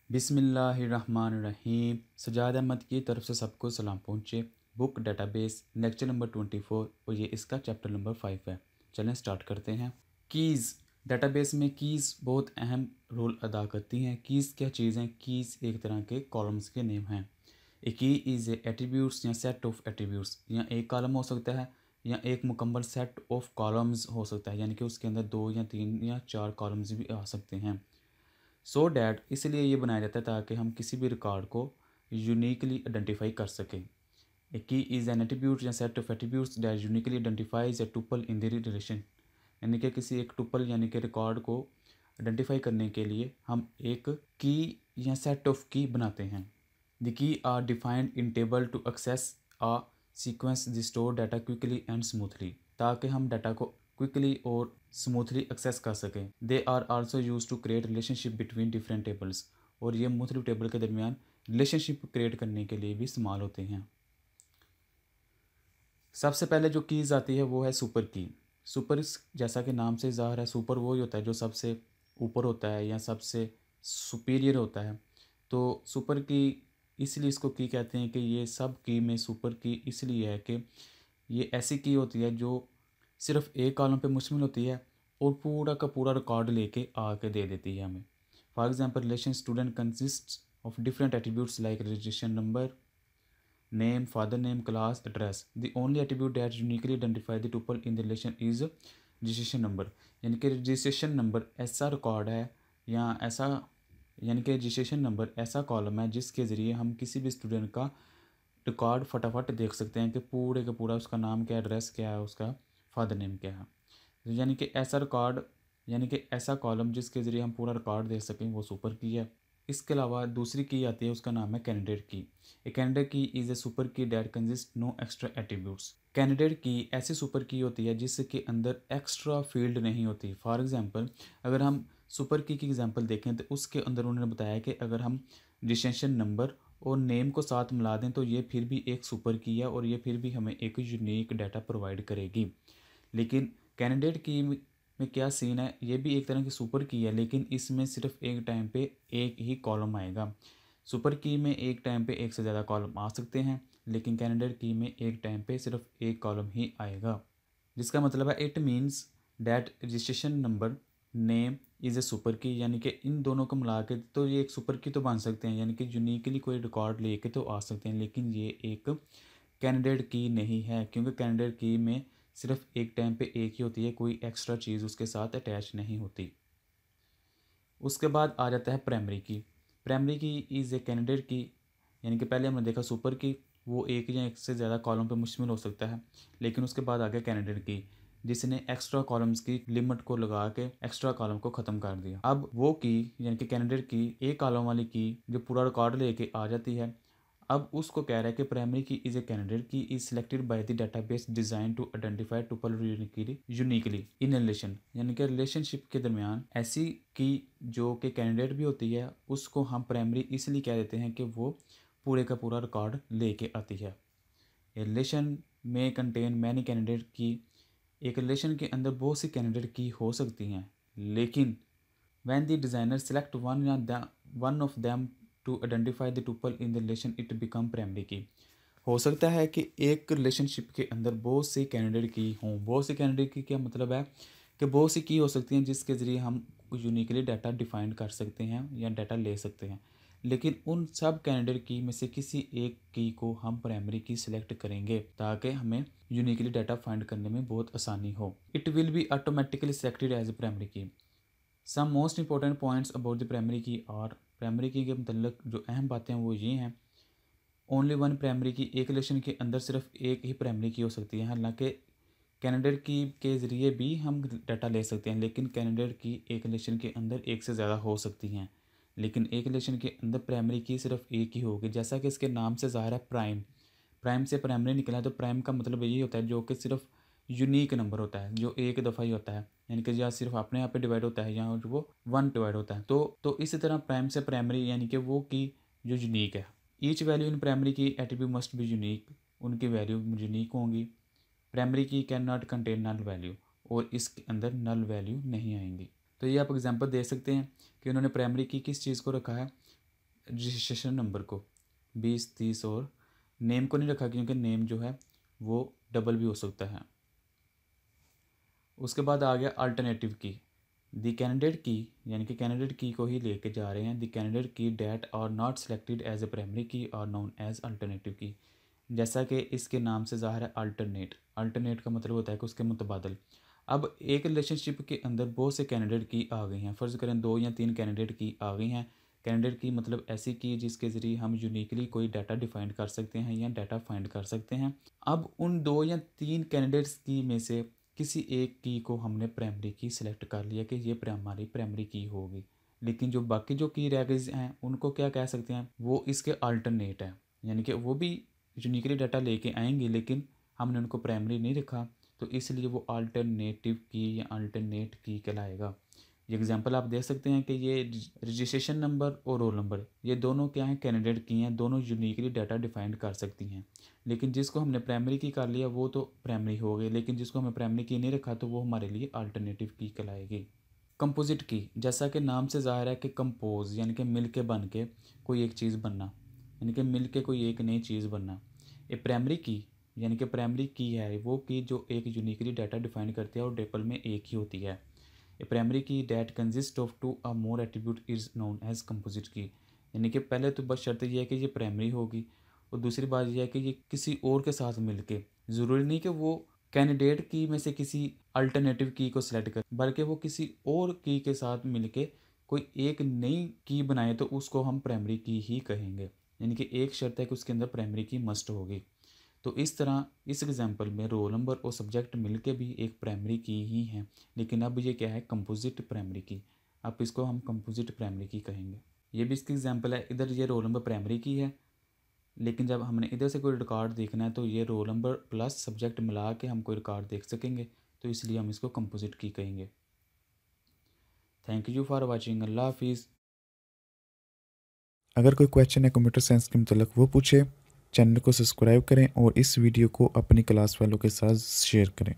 बिस्मिल्लाहिर्रहमानिर्रहीम। सजाद अहमद की तरफ से सबको सलाम पहुँचे। बुक डेटाबेस लेक्चर नंबर 24 और ये इसका चैप्टर नंबर 5 है। चलें स्टार्ट करते हैं। कीज़ डेटाबेस में कीज़ बहुत अहम रोल अदा करती हैं। कीज़ क्या चीज़ हैं? कीज़ एक तरह के कॉलम्स के नेम हैं। ए की इज़ ए एट्रीब्यूट्स या सेट ऑफ एट्रीब्यूट्स, या एक कॉलम हो सकता है या एक मुकम्मल सेट ऑफ कॉलम्स हो सकता है, यानी कि उसके अंदर 2 या 3 या 4 कॉलम्स भी आ सकते हैं। सो डैट इसलिए ये बनाया जाता है ताकि हम किसी भी रिकॉर्ड को यूनिकली आइडेंटिफाई कर सकें। ए की इज़ एन एट्रीब्यूट या set of attributes that uniquely identifies A tuple in the relation, यानी कि किसी एक टुपल यानी कि रिकॉर्ड को आइडेंटिफाई करने के लिए हम एक की या सेट ऑफ की बनाते हैं। The key are defined in table to access a sequence the store data quickly and smoothly, ताकि हम डाटा को क्विकली और स्मूथली एक्सेस कर सकें। They are also use to create relationship between different tables, और ये मुख्तलिफ टेबल के दरमियान रिलेशनशिप क्रिएट करने के लिए भी इस्तेमाल होते हैं। सबसे पहले जो कीज़ आती है वो है सुपर की। सुपर जैसा कि नाम से ज़ाहिर है, सुपर वो ही होता है जो सबसे ऊपर होता है या सबसे सुपीरियर होता है। तो सुपर की इसलिए इसको की कहते हैं कि ये सब की में सुपर की इसलिए है कि ये ऐसी की होती है जो सिर्फ एक कॉलम पे मुश्तमिल होती है और पूरा का पूरा रिकॉर्ड लेके आके दे देती है हमें। For example, relation student consist of different attributes like registration number, name, father name, class, address. The only attribute that uniquely identify the tuple in the relation is registration number, यानी कि registration number ऐसा record है या ऐसा यानी कि registration number ऐसा column है जिसके ज़रिए हम किसी भी स्टूडेंट का रिकॉर्ड फटाफट देख सकते हैं कि पूरे का पूरा उसका नाम क्या है, एड्रेस क्या है, उसका फादर नेम क्या है। यानी कि ऐसा रिकॉर्ड यानी कि ऐसा कॉलम जिसके ज़रिए हम पूरा रिकॉर्ड देख सकें, वो सुपर की है। इसके अलावा दूसरी की आती है, उसका नाम है candidate key. A candidate key is a super key that consist no extra attributes. Candidate key ऐसी सुपर की होती है जिसके अंदर एक्स्ट्रा फील्ड नहीं होती। फॉर एग्जांपल, अगर हम सुपर की एग्जांपल देखें तो उसके अंदर उन्होंने बताया कि अगर हम रजिस्ट्रेशन नंबर और नेम को साथ मिला दें तो ये फिर भी एक सुपर की है और ये फिर भी हमें एक यूनिक डाटा प्रोवाइड करेगी। लेकिन कैंडिडेट की में क्या सीन है, ये भी एक तरह की सुपर की है, लेकिन इसमें सिर्फ एक टाइम पे एक ही कॉलम आएगा। सुपर की में एक टाइम पे एक से ज़्यादा कॉलम आ सकते हैं, लेकिन कैंडिडेट की में एक टाइम पे सिर्फ एक कॉलम ही आएगा। जिसका मतलब है it means that registration number name is a super की, यानी कि इन दोनों को मिला के तो ये एक सुपर की तो बन सकते हैं, यानी कि यूनिकली कोई रिकॉर्ड लेके तो आ सकते हैं, लेकिन ये एक कैंडिडेट की नहीं है, क्योंकि कैंडिडेट की में सिर्फ एक टाइम पे एक ही होती है, कोई एक्स्ट्रा चीज़ उसके साथ अटैच नहीं होती। उसके बाद आ जाता है प्राइमरी की। प्राइमरी की इज़ ए कैंडिडेट की, यानी कि पहले हमने देखा सुपर की, वो एक या एक से ज़्यादा कॉलम पे मुश्तमिल हो सकता है, लेकिन उसके बाद आ गया कैंडिडेट की जिसने एक्स्ट्रा कॉलम्स की लिमिट को लगा के एक्स्ट्रा कॉलम को ख़त्म कर दिया। अब वो की यानी कि कैंडिडेट की एक कॉलम वाली की जो पूरा रिकॉर्ड लेके आ जाती है, अब उसको कह रहा है कि primary key is a candidate key is selected by the database design to identify tuple uniquely in relation, यानी कि रिलेशनशिप के दरमियान ऐसी की जो कि कैंडिडेट भी होती है, उसको हम प्राइमरी इसलिए कह देते हैं कि वो पूरे का पूरा रिकॉर्ड लेके आती है। ए रिलेशन में कंटेन मैनी कैंडिडेट की, एक रिलेशन के अंदर बहुत सी कैंडिडेट की हो सकती हैं, लेकिन when the designer select one of them to identify the tuple in the relation it become primary key। हो सकता है कि एक रिलेशनशिप के अंदर बहुत सी कैंडिडेट की हों। बहुत सी कैंडिडेट की क्या मतलब है कि बहुत सी की हो सकती हैं जिसके ज़रिए हम यूनिकली डाटा डिफाइन कर सकते हैं या डाटा ले सकते हैं, लेकिन उन सब कैंडिडेट की में से किसी एक की को हम प्राइमरी की सिलेक्ट करेंगे ताकि हमें यूनिकली डाटा फाइंड करने में बहुत आसानी हो। It will be automatically selected as a primary key. Some most important points about the primary key, और प्राइमरी की के मतलब जो अहम बातें हैं वो ये हैं। ओनली वन प्राइमरी की, एक रिलेशन के अंदर सिर्फ एक ही प्राइमरी की हो सकती है। हालांकि कैंडिडेट की के ज़रिए भी हम डाटा ले सकते हैं, लेकिन कैंडिडेट की एक रिलेशन के अंदर एक से ज़्यादा हो सकती हैं, लेकिन एक रिलेशन के अंदर प्राइमरी की सिर्फ एक ही होगी। जैसा कि इसके नाम से ज़ाहिर है, प्राइम, प्राइम से प्राइमरी निकला है, तो प्राइम का मतलब यही होता है जो कि सिर्फ यूनिक नंबर होता है, जो एक दफ़ा ही होता है, यानी कि या सिर्फ अपने आप पे डिवाइड होता है या वो वन डिवाइड होता है। तो इसी तरह प्राइम से प्राइमरी यानी कि वो की जो यूनिक है। Each value in primary key attribute must be unique, उनकी वैल्यू यूनिक होंगी। Primary key can not contain null value, और इसके अंदर नल वैल्यू नहीं आएंगी। तो ये आप एग्जांपल दे सकते हैं कि उन्होंने प्राइमरी की किस चीज़ को रखा है। रजिस्ट्रेशन नंबर को 20, 30 और नेम को नहीं रखा क्योंकि नेम जो है वो डबल भी हो सकता है। उसके बाद आ गया अल्टरनेटिव की। द कैंडिडेट की यानी कि कैंडिडेट की को ही लेके जा रहे हैं। The candidate key that are not selected as a primary key और नोन एज अल्टरनेटिव की। जैसा कि इसके नाम से ज़ाहिर है अल्टरनेट, अल्टरनेट का मतलब होता है कि उसके मुतबादल। अब एक रिलेशनशिप के अंदर बहुत से कैंडिडेट की आ गई हैं। फ़र्ज़ करें 2 या 3 कैंडिडेट की आ गई हैं। कैंडिडेट की मतलब ऐसी की जिसके ज़रिए हम यूनिकली कोई डाटा डिफाइन कर सकते हैं या डाटा फाइंड कर सकते हैं। अब उन 2 या 3 कैंडिडेट्स की में से किसी एक की को हमने प्राइमरी की सिलेक्ट कर लिया कि ये हमारी प्राइमरी की होगी, लेकिन जो बाकी जो की रह गई हैं उनको क्या कह सकते हैं, वो इसके अल्टरनेट हैं। यानी कि वो भी यूनिकली डाटा लेके आएंगे लेकिन हमने उनको प्राइमरी नहीं रखा, तो इसलिए वो अल्टरनेटिव की या अल्टरनेट की कहलाएगा। ये एग्जांपल आप देख सकते हैं कि ये रजिस्ट्रेशन नंबर और रोल नंबर ये दोनों क्या हैं, कैंडिडेट की हैं, दोनों यूनिकली डाटा डिफाइंड कर सकती हैं। लेकिन जिसको हमने प्राइमरी की कर लिया वो तो प्राइमरी हो गई, लेकिन जिसको हमें प्राइमरी की नहीं रखा तो वो हमारे लिए अल्टरनेटिव की कहलाएगी। कंपोजिट की, जैसा कि नाम से ज़ाहिर है कि कंपोज यानी कि मिल के बन के कोई एक चीज़ बनना, यानी कि मिल के कोई एक नई चीज़ बनना। ये प्राइमरी की यानी कि प्राइमरी की है वो की जो एक यूनिकली डाटा डिफाइन करती है और डेपल में एक ही होती है। A primary key that consist of two or more attribute is known as composite key. यानी कि पहले तो बस शर्त यह है कि ये प्राइमरी होगी और दूसरी बात यह है कि ये किसी और के साथ मिलके, ज़रूरी नहीं कि वो कैंडिडेट की में से किसी अल्टरनेटिव की को सिलेक्ट करे, बल्कि वो किसी और की के साथ मिलके कोई एक नई की बनाए तो उसको हम प्राइमरी की ही कहेंगे। यानी कि एक शर्त है कि उसके अंदर प्राइमरी की मस्ट होगी। तो इस तरह इस एग्जांपल में रोल नंबर और सब्जेक्ट मिलके भी एक प्राइमरी की ही हैं, लेकिन अब ये क्या है, कंपोजिट प्राइमरी की। अब इसको हम कंपोजिट प्राइमरी की कहेंगे। ये भी इसकी एग्जांपल है। इधर ये रोल नंबर प्राइमरी की है, लेकिन जब हमने इधर से कोई रिकॉर्ड देखना है तो ये रोल नंबर प्लस सब्जेक्ट मिला के हम कोई रिकॉर्ड देख सकेंगे, तो इसलिए हम इसको कंपोजिट की कहेंगे। Thank you for watching. अल्लाह हाफिज़। अगर कोई क्वेश्चन है कंप्यूटर साइंस के मतलब वो पूछे। चैनल को सब्सक्राइब करें और इस वीडियो को अपनी क्लास वालों के साथ शेयर करें।